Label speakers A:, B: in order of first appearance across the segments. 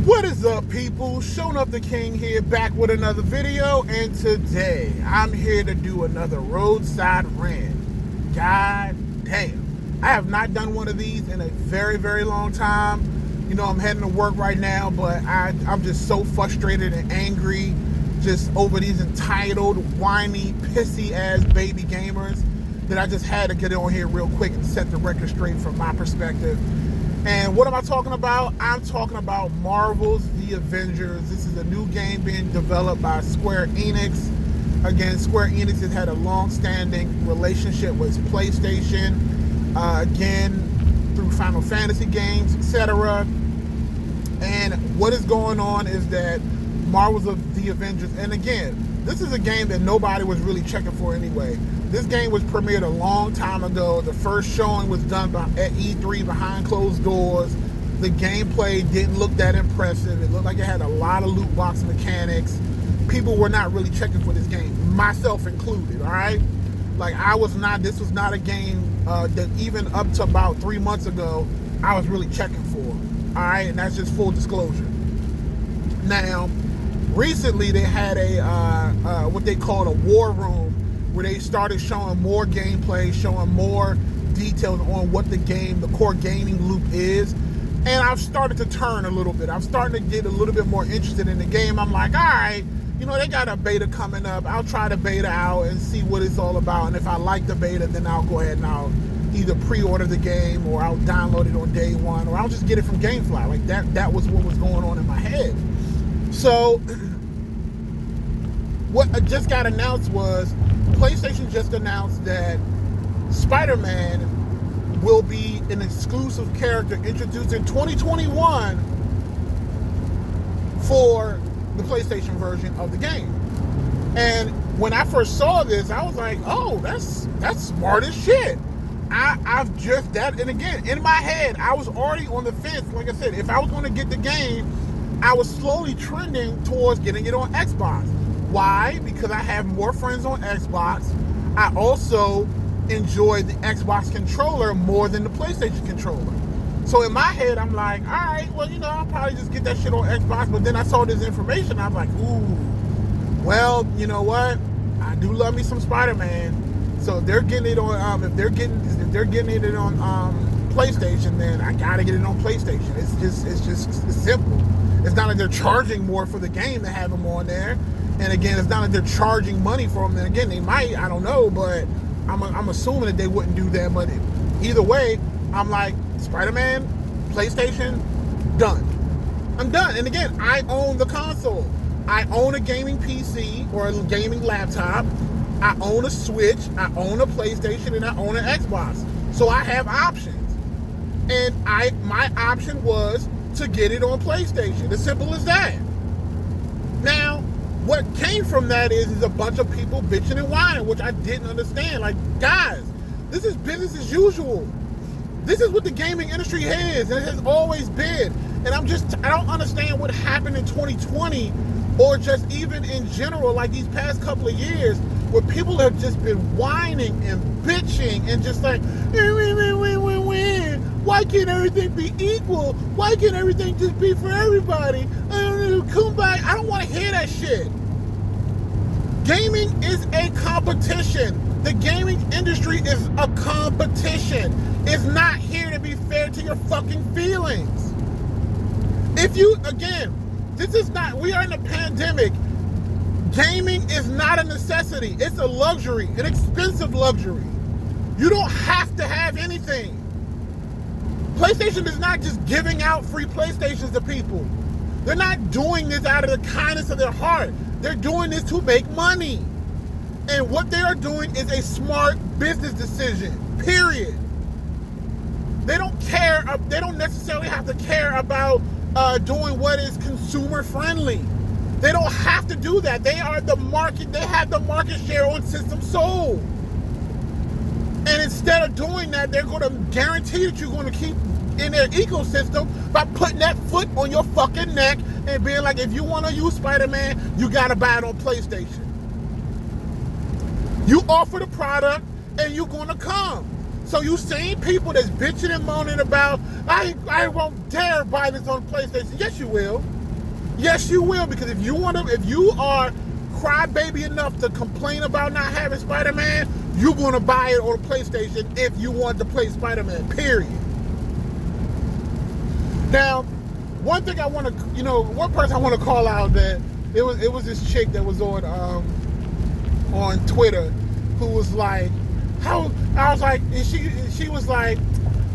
A: What is up, people? Showing up the king here, back with another video, and today I'm here to do another roadside rant. God damn, I have not done one of these in a very, very long time. You know, I'm heading to work right now, but I'm just so frustrated and angry just over these entitled, whiny, pissy-ass baby gamers that I just had to get on here real quick and set the record straight from my perspective. And what am I talking about? I'm talking about Marvel's The Avengers. This is a new game being developed by Square Enix. Again, Square Enix has had a long-standing relationship with PlayStation, again, through Final Fantasy games, etc. And what is going on is that Marvel's The Avengers, and again, this is a game that nobody was really checking for anyway. This game was premiered a long time ago. The first showing was done at E3 behind closed doors. The gameplay didn't look that impressive. It looked like it had a lot of loot box mechanics. People were not really checking for this game, myself included, all right? Like, this was not a game that even up to about 3 months ago, I was really checking for, all right? And that's just full disclosure. Now, recently they had a what they called a war room, where they started showing more gameplay, showing more details on what the core gaming loop is. And I've started to turn a little bit. I'm starting to get a little bit more interested in the game. I'm like, all right, you know, they got a beta coming up. I'll try the beta out and see what it's all about. And if I like the beta, then I'll go ahead and I'll either pre-order the game, or I'll download it on day one, or I'll just get it from GameFly. Like that was what was going on in my head. So what just got announced was PlayStation just announced that Spider-Man will be an exclusive character introduced in 2021 for the PlayStation version of the game. And when I first saw this, I was like, oh, that's smart as shit. And again, in my head, I was already on the fence. Like I said, if I was going to get the game, I was slowly trending towards getting it on Xbox. Why? Because I have more friends on Xbox. I also enjoy the Xbox controller more than the PlayStation controller. So in my head, I'm like, all right, well, you know, I'll probably just get that shit on Xbox. But then I saw this information. I'm like, ooh, well, you know what? I do love me some Spider-Man. So if they're getting it on, if they're getting it on PlayStation, then I gotta get it on PlayStation. It's simple. It's not like they're charging more for the game to have them on there. And again, it's not like they're charging money for them. And again, they might, I don't know, but I'm assuming that they wouldn't do that. But either way, I'm like, Spider-Man, PlayStation, done. I'm done. And again, I own the console. I own a gaming PC or a gaming laptop. I own a Switch. I own a PlayStation, and I own an Xbox. So I have options. And my option was to get it on PlayStation. As simple as that. Now, what came from that is a bunch of people bitching and whining, which I didn't understand. Like, guys, this is business as usual. This is what the gaming industry is, and it has always been. And I don't understand what happened in 2020, or just even in general, like these past couple of years, where people have just been whining and bitching and just like, why can't everything be equal? Why can't everything just be for everybody? Kumbaya. I don't want to hear that shit. Gaming is a competition. The gaming industry is a competition. It's not here to be fair to your fucking feelings. We are in a pandemic. Gaming is not a necessity. It's a luxury, an expensive luxury. You don't have to have anything. PlayStation is not just giving out free PlayStations to people. They're not doing this out of the kindness of their heart. They're doing this to make money. And what they are doing is a smart business decision, period. They don't care. They don't necessarily have to care about doing what is consumer friendly. They don't have to do that. They are the market. They have the market share on systems sold. And instead of doing that, they're going to guarantee that you're going to keep in their ecosystem by putting that foot on your fucking neck and being like, if you want to use Spider-Man, you got to buy it on PlayStation. You offer the product and you're going to come. So you seen people that's bitching and moaning about, I won't dare buy this on PlayStation. Yes, you will. Yes, you will, because if you are crybaby enough to complain about not having Spider-Man, you're going to buy it on PlayStation if you want to play Spider-Man, period. Now, one thing I want to, one person I want to call out, that it was this chick that was on Twitter who was like, how, I was like, and she was like,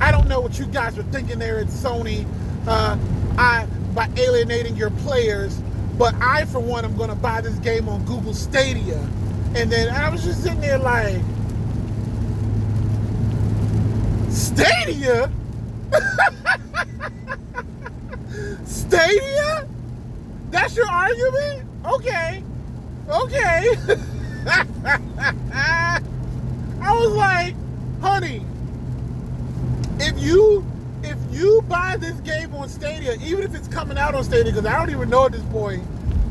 A: I don't know what you guys were thinking there at Sony, by alienating your players, but I, for one, am going to buy this game on Google Stadia. And then I was just sitting there like, Stadia? Stadia? That's your argument? Okay. I was like, honey, if you buy this game on Stadia, even if it's coming out on Stadia, because I don't even know at this point,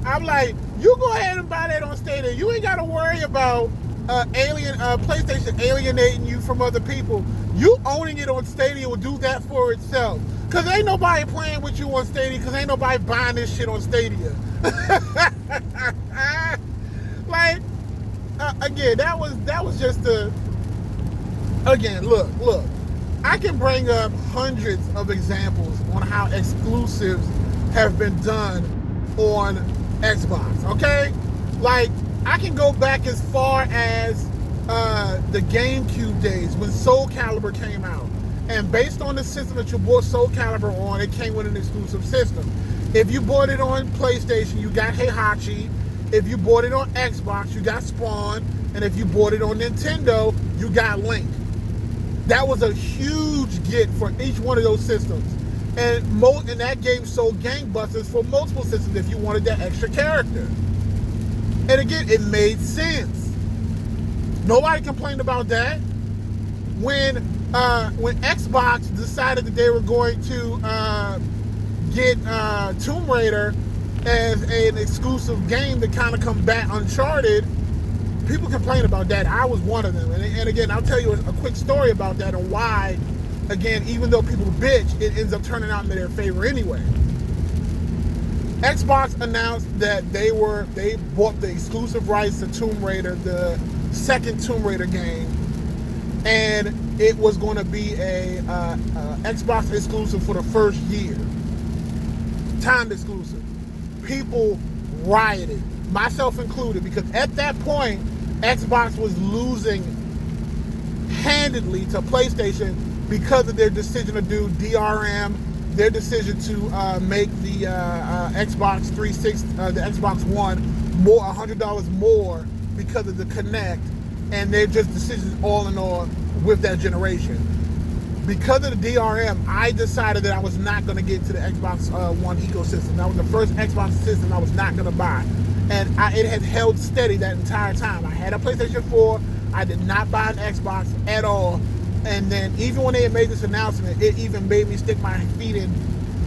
A: I'm like, you go ahead and buy that on Stadia. You ain't got to worry about PlayStation alienating you from other people. You owning it on Stadia will do that for itself. Because ain't nobody playing with you on Stadia, because ain't nobody buying this shit on Stadia. Like, again, that was just again, look, I can bring up hundreds of examples on how exclusives have been done on Xbox, okay? Like, I can go back as far as the GameCube days when Soul Calibur came out. And based on the system that you bought Soul Calibur on, it came with an exclusive system. If you bought it on PlayStation, you got Heihachi. If you bought it on Xbox, you got Spawn. And if you bought it on Nintendo, you got Link. That was a huge get for each one of those systems. And that game sold gangbusters for multiple systems if you wanted that extra character. And again, it made sense. Nobody complained about that. When Xbox decided that they were going to get Tomb Raider as an exclusive game to kind of combat Uncharted, people complained about that. I was one of them. And again, I'll tell you a quick story about that and why, again, even though people bitch, it ends up turning out in their favor anyway. Xbox announced that they bought the exclusive rights to Tomb Raider, the second Tomb Raider game, and it was going to be a Xbox exclusive for the first year. Timed exclusive. People rioted, myself included, because at that point, Xbox was losing handedly to PlayStation because of their decision to do DRM, their decision to make the Xbox 360, the Xbox One, $100 more because of the Kinect, and they're just decisions all in all with that generation. Because of the DRM, I decided that I was not going to get into the Xbox One ecosystem. That was the first Xbox system I was not going to buy. And it had held steady that entire time. I had a PlayStation 4. I did not buy an Xbox at all. And then even when they had made this announcement, it even made me stick my feet in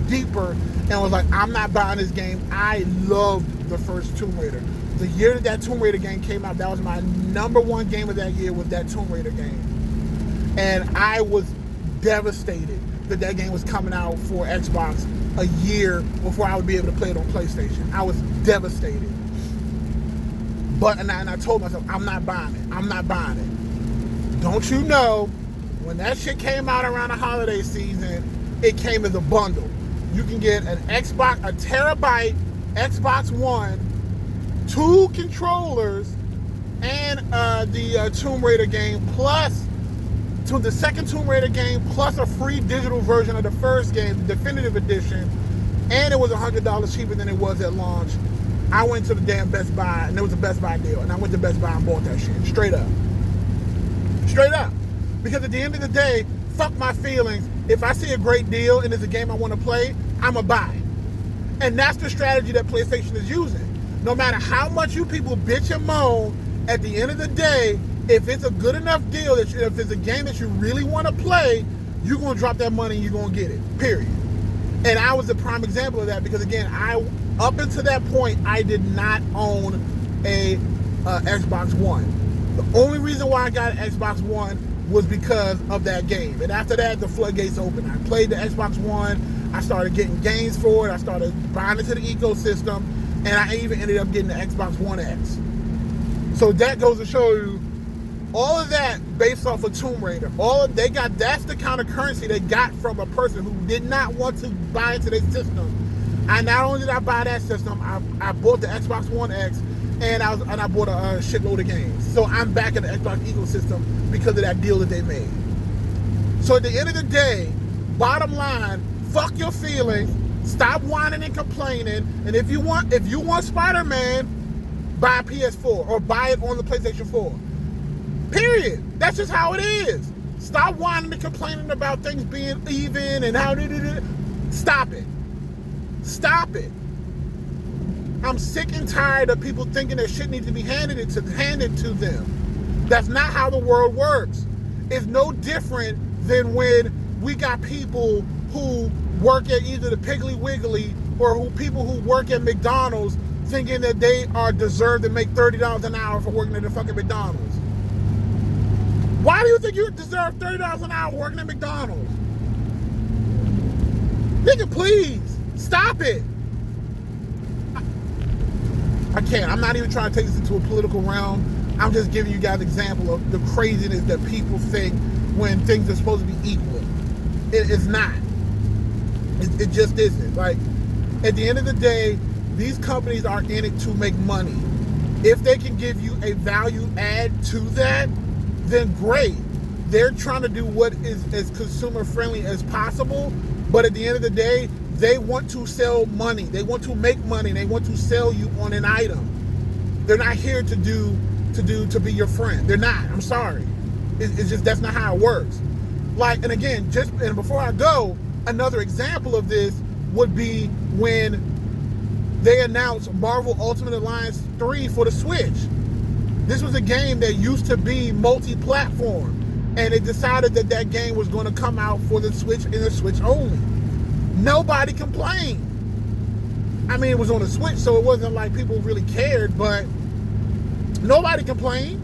A: deeper and was like, I'm not buying this game. I loved the first Tomb Raider. The year that Tomb Raider game came out, that was my number one game of that year, was that Tomb Raider game. And I was devastated that game was coming out for Xbox a year before I would be able to play it on PlayStation. I was devastated. But, and I told myself, I'm not buying it. I'm not buying it. Don't you know, when that shit came out around the holiday season, it came as a bundle. You can get a terabyte Xbox One, 2 controllers, and the Tomb Raider game, plus the second Tomb Raider game, plus a free digital version of the first game, the definitive edition, and it was $100 cheaper than it was at launch. I went to the damn Best Buy, and there was a Best Buy deal, and I went to Best Buy and bought that shit, straight up. Straight up. Because at the end of the day, fuck my feelings. If I see a great deal and it's a game I want to play, I'm going to buy it. And that's the strategy that PlayStation is using. No matter how much you people bitch and moan, at the end of the day, if it's a good enough deal, if it's a game that you really want to play, you're going to drop that money and you're going to get it, period. And I was a prime example of that because, again, up until that point, I did not own a Xbox One. The only reason why I got an Xbox One was because of that game. And after that, the floodgates opened. I played the Xbox One. I started getting games for it. I started buying into the ecosystem. And I even ended up getting the Xbox One X. So that goes to show you all of that based off of Tomb Raider. That's the kind of currency they got from a person who did not want to buy into their system. And not only did I buy that system, I bought the Xbox One X, and I bought a shitload of games. So I'm back in the Xbox ecosystem because of that deal that they made. So at the end of the day, bottom line, fuck your feelings, stop whining and complaining, and if you want Spider-Man, buy a PS4 or buy it on the PlayStation 4. Period. That's just how it is. Stop whining and complaining about things being even and how stop it. Stop it. I'm sick and tired of people thinking that shit needs to be handed to them. That's not how the world works. It's no different than when we got people who work at either the Piggly Wiggly or people who work at McDonald's thinking that they are deserved to make $30 an hour for working at the fucking McDonald's. Why do you think you deserve $30 an hour working at McDonald's? Nigga, please, stop it. I can't. I'm not even trying to take this into a political realm. I'm just giving you guys an example of the craziness that people think when things are supposed to be equal. It's not. It just isn't. Like, at the end of the day, these companies are in it to make money. If they can give you a value add to that, then great. They're trying to do what is as consumer friendly as possible, but at the end of the day, they want to sell money. They want to make money. They want to sell you on an item. They're not here to be your friend. They're not. I'm sorry. It's just, that's not how it works. Like, and again, and before I go, another example of this would be when they announced Marvel Ultimate Alliance 3 for the Switch. This was a game that used to be multi-platform, and they decided that that game was going to come out for the Switch and the Switch only. Nobody complained. I mean, it was on the Switch, so it wasn't like people really cared, but nobody complained.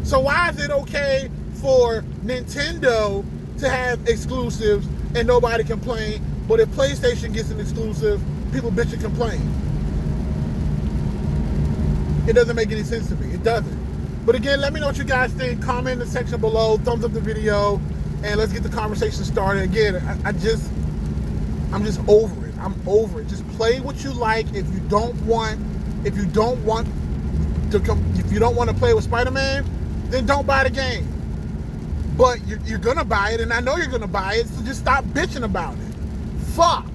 A: So why is it okay for Nintendo to have exclusives and nobody complain, but if PlayStation gets an exclusive, people bitch and complain? It doesn't make any sense to me. It doesn't. But again, let me know what you guys think. Comment in the section below. Thumbs up the video. And let's get the conversation started. Again, I'm just over it. I'm over it. Just play what you like. If you don't want to play with Spider-Man, then don't buy the game. But you're going to buy it, and I know you're going to buy it, so just stop bitching about it. Fuck.